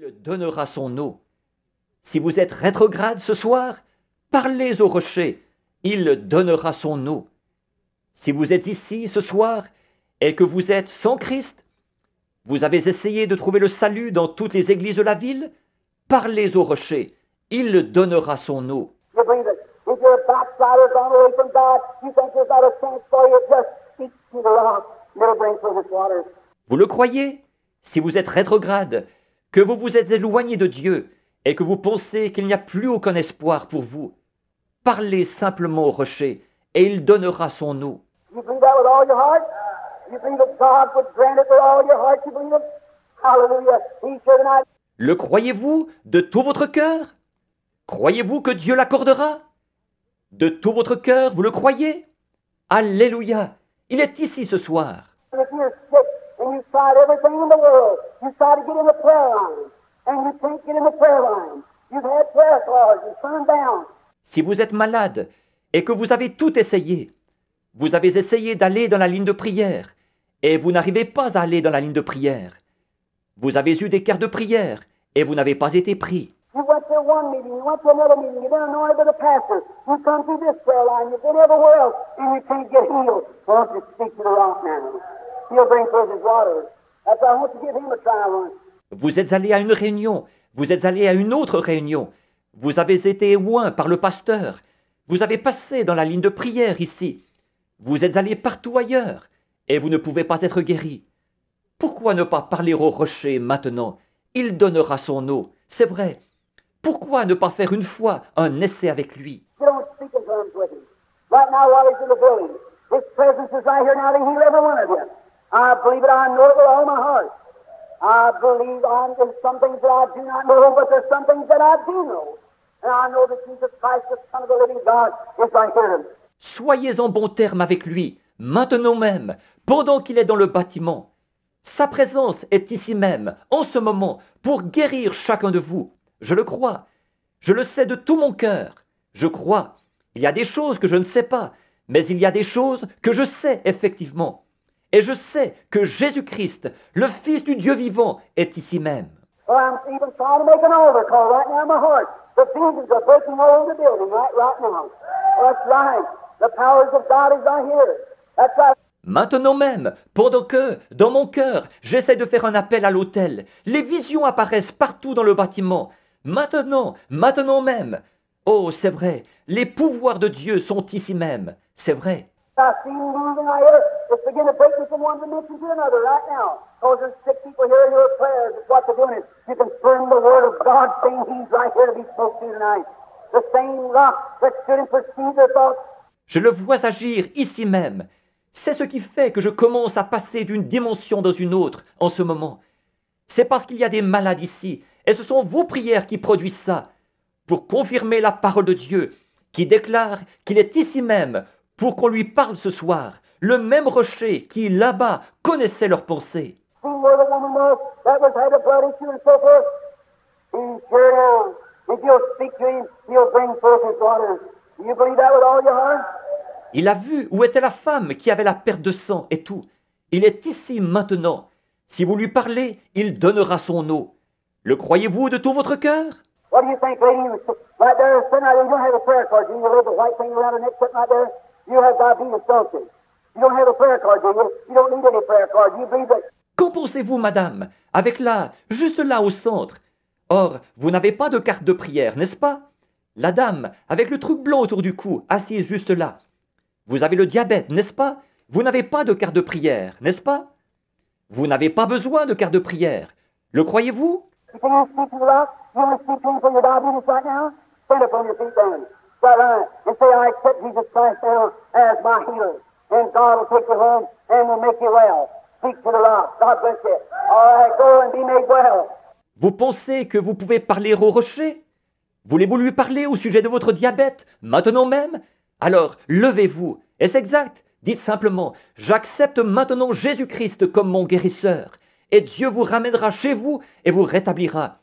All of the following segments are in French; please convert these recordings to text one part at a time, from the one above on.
Il donnera son eau. Si vous êtes rétrograde ce soir, parlez au rocher, il donnera son eau. Si vous êtes ici ce soir et que vous êtes sans Christ, vous avez essayé de trouver le salut dans toutes les églises de la ville, parlez au rocher, il donnera son eau. You believe it. If you're a backslider gone away from God, you think there's not a chance for you, just speak to the rock, and it'll bring forth its waters. Vous le croyez? Si vous êtes rétrograde, que vous vous êtes éloigné de Dieu et que vous pensez qu'il n'y a plus aucun espoir pour vous, parlez simplement au rocher et il donnera son eau. You believe that with all your heart? You believe that God would grant it with all your heart? You believe it? Hallelujah. He sure tonight. Le croyez-vous de tout votre cœur? Croyez-vous que Dieu l'accordera? De tout votre cœur, vous le croyez? Alléluia! Il est ici ce soir. If you're sick and you've tried everything in the world, you try to get in the prayer line, and you can't get in the prayer line. You've had prayer cards and turned down. Si vous êtes malade et que vous avez tout essayé, vous avez essayé d'aller dans la ligne de prière et vous n'arrivez pas à aller dans la ligne de prière. Vous avez eu des cartes de prière et vous n'avez pas été pris. You went to one meeting, you went to another meeting, you've been anointed by the pastor, you come through this prayer line, you've been everywhere else, and you can't get healed. Why don't you speak to the rock now? He'll bring forth his waters. That's why I want to give him a try once. Vous êtes allé à une réunion, vous êtes allé à une autre réunion, vous avez été oint par le pasteur, vous avez passé dans la ligne de prière ici, vous êtes allé partout ailleurs et vous ne pouvez pas être guéri. Pourquoi ne pas parler au rocher maintenant? Il donnera son eau, c'est vrai. Pourquoi ne pas faire une fois un essai avec lui? You don't speak in tongues with him. Right now while he's in the building, his presence is right here now to heal every one of you. I believe it, I know it with all my heart. I believe there's some things that I do not know, but there's some things that I do know. And I know that Jesus Christ, the Son of the living God, is right here. Soyez en bon terme avec lui, maintenant même, pendant qu'il est dans le bâtiment. Sa présence est ici même, en ce moment, pour guérir chacun de vous. Je le crois. Je le sais de tout mon cœur. Je crois. Il y a des choses que je ne sais pas, mais il y a des choses que je sais effectivement. Et je sais que Jésus-Christ, le Fils du Dieu vivant, est ici même. Well, I'm even trying to make an altar call right now in my heart. The visions are breaking all over the building right now. That's right. The powers of God is right here. That's right. Maintenant même, pendant que, dans mon cœur, j'essaie de faire un appel à l'autel, les visions apparaissent partout dans le bâtiment. Maintenant même. Oh, c'est vrai, les pouvoirs de Dieu sont ici même. C'est vrai. I see you moving right here. It's beginning to break me from one dimension to another right now. Because there's sick people here in your prayers. It's what they're doing is you confirm the word of God saying he's right here to be spoke to tonight. The same rock that stood and perceived their thoughts. Je le vois agir ici même. C'est ce qui fait que je commence à passer d'une dimension dans une autre en ce moment. C'est parce qu'il y a des malades ici, et ce sont vos prières qui produisent ça, pour confirmer la parole de Dieu, qui déclare qu'il est ici même, pour qu'on lui parle ce soir, le même rocher qui, là-bas, connaissait leurs pensées. See where the woman was that had a blood issue and so forth? He's here now. If you'll speak to him, he'll bring forth his waters. Do you believe that with all your heart? Il a vu où était la femme qui avait la perte de sang et tout. Il est ici maintenant. Si vous lui parlez, il donnera son eau. Le croyez-vous de tout votre cœur? What do you think, lady? Right there, sitting right there, you don't have a prayer card, do you? You have a white thing around her neck sitting right there. You have diabetes, don't you? You don't have a prayer card, do you? You don't need any prayer card. Do you believe that? Qu'en pensez-vous, madame? Avec là, juste là au centre. Or, vous n'avez pas de carte de prière, n'est-ce pas? La dame, avec le truc blanc autour du cou, assise juste là. Vous avez le diabète, n'est-ce pas? Vous n'avez pas de carte de prière, n'est-ce pas? Vous n'avez pas besoin de carte de prière. Le croyez-vous? Can you speak to the rock? You want to speak to him for your diabetes right now? Stand up on your feet then. Right on. And say, I accept Jesus Christ now as my healer. And God will take you home and will make you well. Speak to the rock. God bless you. All right, go and be made well. Vous pensez que vous pouvez parler au rocher? Voulez-vous lui parler au sujet de votre diabète, maintenant même? Alors, levez-vous. Est-ce exact? Dites simplement, j'accepte maintenant Jésus-Christ comme mon guérisseur. Et Dieu vous ramènera chez vous et vous rétablira.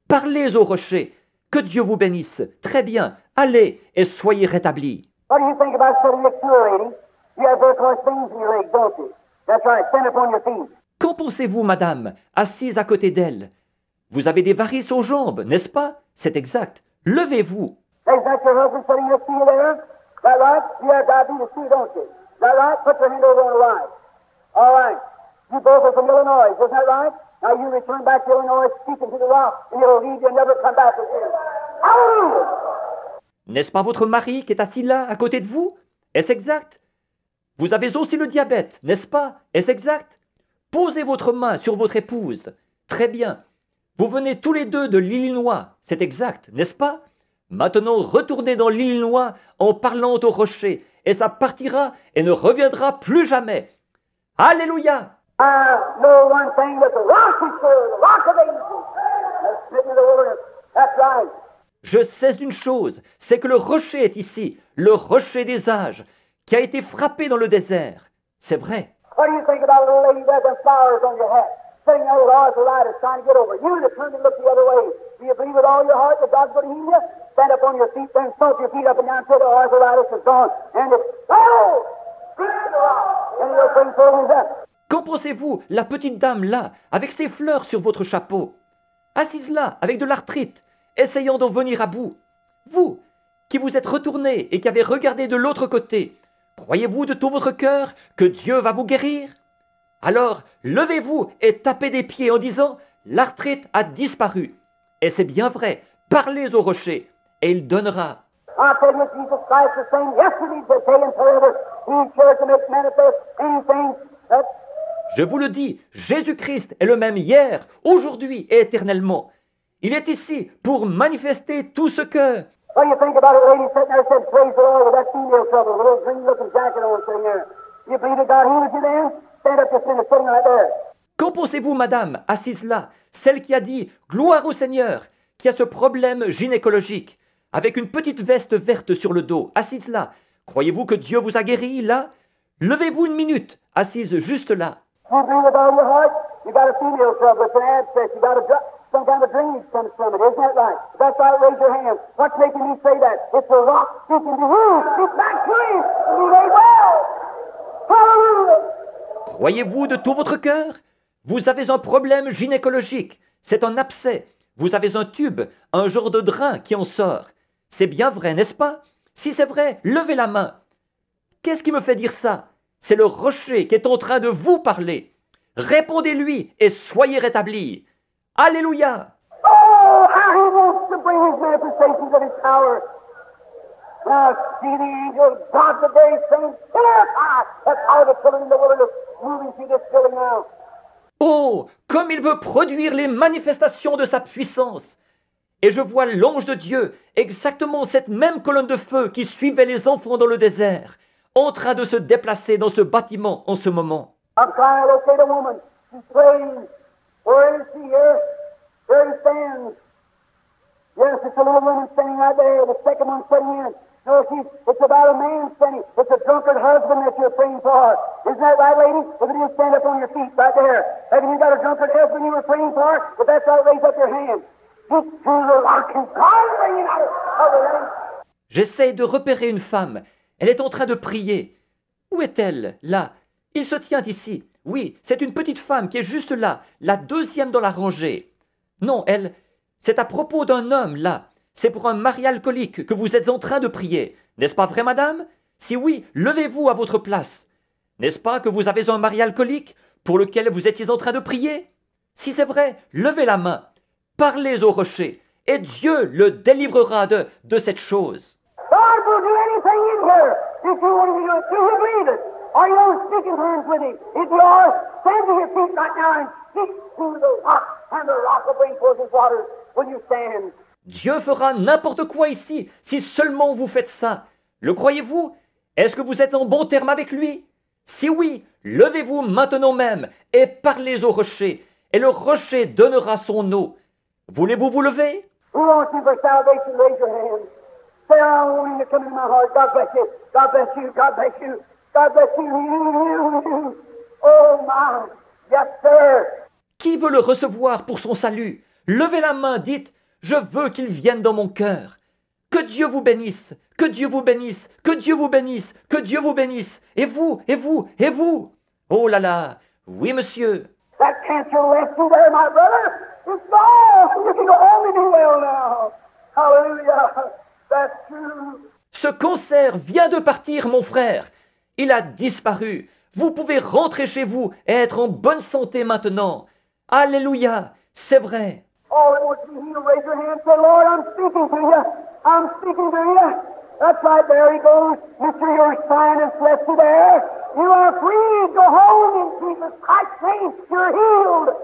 Parlez au rocher. Que Dieu vous bénisse. Très bien. Allez et soyez rétablis. What do you think about sitting next to her, lady? You have very close things in your legs, don't you? That's right. Stand up on your feet. Qu'en pensez-vous, madame, assise à côté d'elle? Vous avez des varices aux jambes, n'est-ce pas? C'est exact. Levez-vous. Is that your husband sitting next to you there? Is that right? You have diabetes too, don't you? Is that right? Put your hand over on the right. All right. You both are from Illinois, isn't that right? Now you return back to Illinois, speaking to the rock, and it'll leave you and never come back again. Hallelujah! N'est-ce pas votre mari qui est assis là, à côté de vous? Est-ce exact? Vous avez aussi le diabète, n'est-ce pas? Est-ce exact? Posez votre main sur votre épouse. Très bien. Vous venez tous les deux de l'Illinois, c'est exact, n'est-ce pas? Maintenant, retournez dans l'Illinois en parlant au rocher, et ça partira et ne reviendra plus jamais. Alléluia! I know one thing, that the rock is sure, the rock of ages, that's sitting in the wilderness. That's right. Je sais une chose, c'est que le rocher est ici, le rocher des âges, qui a été frappé dans le désert. C'est vrai. What do you think about a little lady with them flowers on your hat, sitting there with arthritis trying to get over? You to turn and look the other way. Do you believe with all your heart that God's going to heal you? Stand up on your feet, then stomp your feet up and down until the arthritis is gone, and it's oh, and you'll bring forth up. Qu'en pensez-vous, la petite dame là, avec ses fleurs sur votre chapeau, assise là, avec de l'arthrite, essayant d'en venir à bout? Vous, qui vous êtes retourné et qui avez regardé de l'autre côté, croyez-vous de tout votre cœur que Dieu va vous guérir? Alors, levez-vous et tapez des pieds en disant, l'arthrite a disparu. Et c'est bien vrai, parlez au rocher, et il donnera. I tell you, Jesus Christ the same yesterday, today, and forever. He cares to make manifest anything that Je vous le dis, Jésus-Christ est le même hier, aujourd'hui et éternellement. Il est ici pour manifester tout ce que... What do you think about a lady sitting there said, praise the Lord, with that female trouble, with a little green-looking jacket on sitting there? You believe that God healed you then? Stand up just sitting right there. Qu'en pensez-vous, madame, assise là, celle qui a dit « Gloire au Seigneur », qui a ce problème gynécologique, avec une petite veste verte sur le dos, assise là. Croyez-vous que Dieu vous a guéri, là? Levez-vous une minute, assise juste là. You believe with all your heart? You got a female trouble, it's an abscess, you got some kind of drainage comes from it, isn't that right? If that's right, raise your hand. What's making me say that? It's the rock speaking to you. It's back to him, and be made well. Hallelujah! Croyez-vous de tout votre cœur? Vous avez un problème gynécologique, c'est un abcès. Vous avez un tube, un genre de drain qui en sort. C'est bien vrai, n'est-ce pas? Si c'est vrai, levez la main. Qu'est-ce qui me fait dire ça? C'est le rocher qui est en train de vous parler. Répondez-lui et soyez rétablis. Alléluia! Oh, how he wants to bring his manifestations of his power. Now, see the angel, God the very same, pillar of fire. That's how the children in the wilderness moving through this building now. Oh, comme il veut produire les manifestations de sa puissance. Et je vois l'ange de Dieu, exactement cette même colonne de feu qui suivait les enfants dans le désert, en train de se déplacer dans ce bâtiment en ce moment. I'm trying to locate a woman. She's praying. Where is she here? There he stands. Yes, it's a little woman standing right there. The second one sitting in. No, it's about a man standing. It's a drunkard husband that you're praying for. Isn't that right, lady? If it is, stand up on your feet right there. Haven't you got a drunkard husband you were praying for? If that's right, raise up your hand. Just to the rock and God bringing out of the rain. J'essaie de repérer une femme. Elle est en train de prier. Où est-elle? Là. Il se tient ici. Oui, c'est une petite femme qui est juste là, la deuxième dans la rangée. Non, elle, c'est à propos d'un homme là. C'est pour un mari alcoolique que vous êtes en train de prier. N'est-ce pas vrai, madame? Si oui, levez-vous à votre place. N'est-ce pas que vous avez un mari alcoolique pour lequel vous étiez en train de prier? Si c'est vrai, levez la main. Parlez au rocher et Dieu le délivrera de cette chose. God will do anything in here. If you want to do it, do you believe it? Are you on speaking terms with him? If you are, stand to your feet right now and speak to the rock, and the rock will bring forth his waters when you stand. Dieu fera n'importe quoi ici, si seulement vous faites ça. Le croyez-vous? Est-ce que vous êtes en bon terme avec lui? Si oui, levez-vous maintenant même et parlez au rocher, et le rocher donnera son eau. Voulez-vous vous lever? Who wants you for salvation? Raise your hand. Say, I want him to come into my heart. God bless you. God bless you. God bless you. God bless you. Oh, my. Yes, sir. Qui veut le recevoir pour son salut? Levez la main, dites, je veux qu'il vienne dans mon cœur. Que Dieu vous bénisse, que Dieu vous bénisse, que Dieu vous bénisse, que Dieu vous bénisse. Et vous, et vous, et vous. Oh là là, oui monsieur. That cancer left you there, my brother. It's gone. You can only be well now. Hallelujah. That's true. Ce cancer vient de partir, mon frère. Il a disparu. Vous pouvez rentrer chez vous et être en bonne santé maintenant. Alléluia, c'est vrai. All that wants to be healed, raise your hand and say, Lord, I'm speaking to you. I'm speaking to you. That's right, there he goes. Mister, your sign is left you there. You are free. Go home in Jesus Christ's name. You're healed.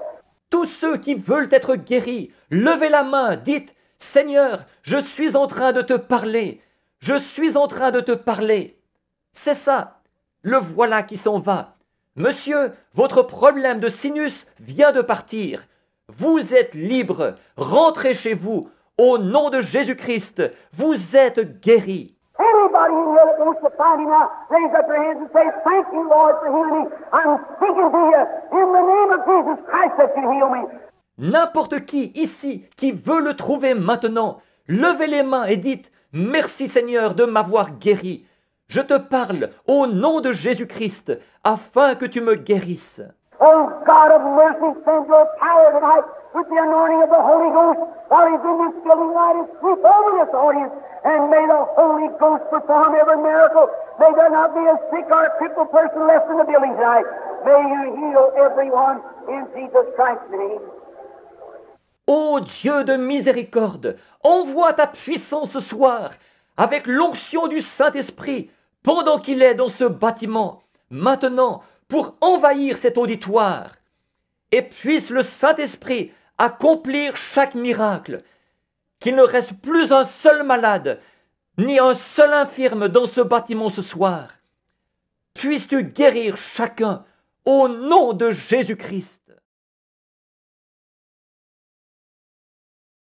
Tous ceux qui veulent être guéris, levez la main, dites, Seigneur, je suis en train de te parler. Je suis en train de te parler. C'est ça. Le voilà qui s'en va. Monsieur, votre problème de sinus vient de partir. Vous êtes libre. Rentrez chez vous. Au nom de Jésus-Christ, vous êtes guéri. Anybody in here that wants to find him out, raise up your hands and say, thank you, Lord, for healing me. I'm speaking to you in the name of Jesus Christ that you heal me. N'importe qui ici qui veut le trouver maintenant, levez les mains et dites, merci Seigneur de m'avoir guéri. Je te parle au nom de Jésus-Christ afin que tu me guérisses. Oh, God of mercy, send your power tonight with the anointing of the Holy Ghost while he's in this building tonight and sweep over this audience. And may the Holy Ghost perform every miracle. May there not be a sick or a crippled person left in the building tonight. May you heal everyone in Jesus Christ's name. Ô Dieu de miséricorde, envoie ta puissance ce soir avec l'onction du Saint-Esprit pendant qu'il est dans ce bâtiment, maintenant, pour envahir cet auditoire. Et puisse le Saint-Esprit accomplir chaque miracle, qu'il ne reste plus un seul malade, ni un seul infirme dans ce bâtiment ce soir. Puisses-tu guérir chacun au nom de Jésus-Christ.